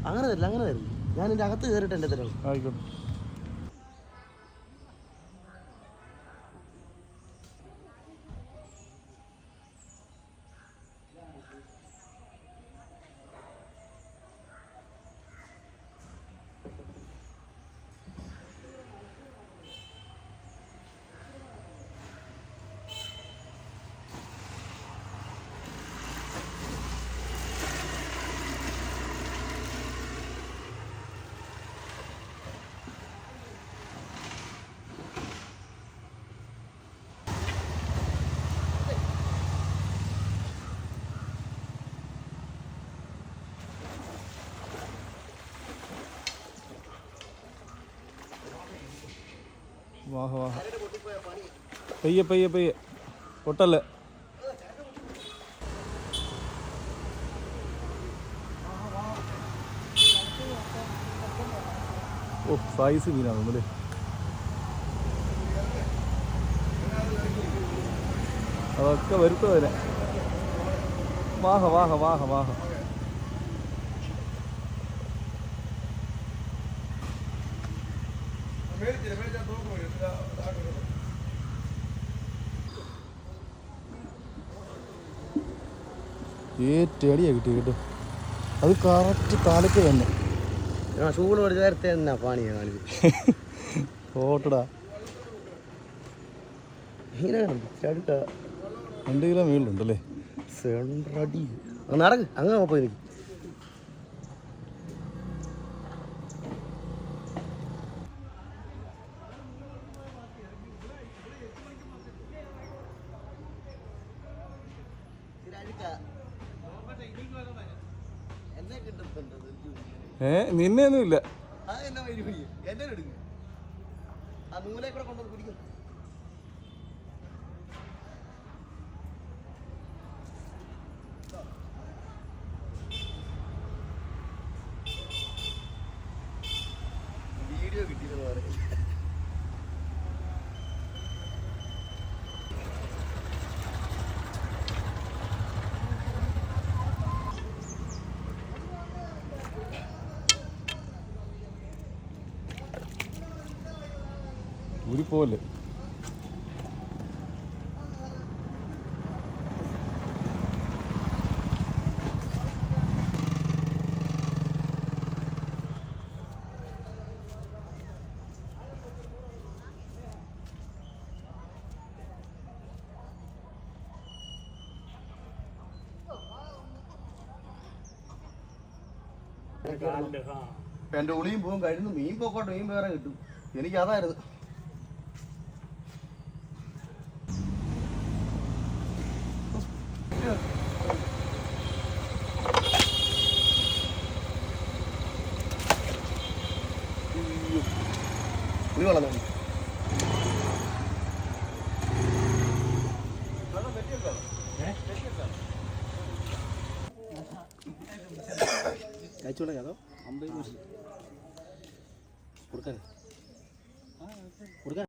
അങ്ങനെ തരില്ല, അങ്ങനെ തരില്ല. ഞാൻ എൻ്റെ അകത്ത് കയറിയിട്ട് എൻ്റെ തരാം. ആയിക്കോട്ടെ. വാഹ വാഹ. പയ്യെ പയ്യെ പയ്യെ, പൊട്ടല്ലേ. ഓ, സൈസ് മീനാണല്ലേ. അതൊക്കെ വരുത്തോ വരെ. വാഹ വാഹ വാഹ വാഹ. ഏറ്റടിയാ കിട്ടി കേട്ടോ. അത് കറക്റ്റ് കാലൊക്കെ തന്നെ. ഷൂള് ഒരു നേരത്തെ തന്നെ പാണിയാ കാണിച്ച് ഓട്ടടാ. 2 കിലോ മേളിലുണ്ടല്ലേ. നടക്ക് അങ്ങനെ പോയി നിൽക്കും. നിന്നെയൊന്നും ഇല്ല. വീഡിയോ കിട്ടിയെന്ന് പറയും. ഊരിപ്പോലെ. എൻ്റെ ഉളിയും പോകും കഴിഞ്ഞു. മീൻ പോക്കോട്ടെ, മീൻ വേറെ കിട്ടും. എനിക്ക് അതായിരുന്നു. ഉളി വളർന്നു കഴിച്ചോളെ. അതോ 50 കൊടുക്കാൻ കൊടുക്കാൻ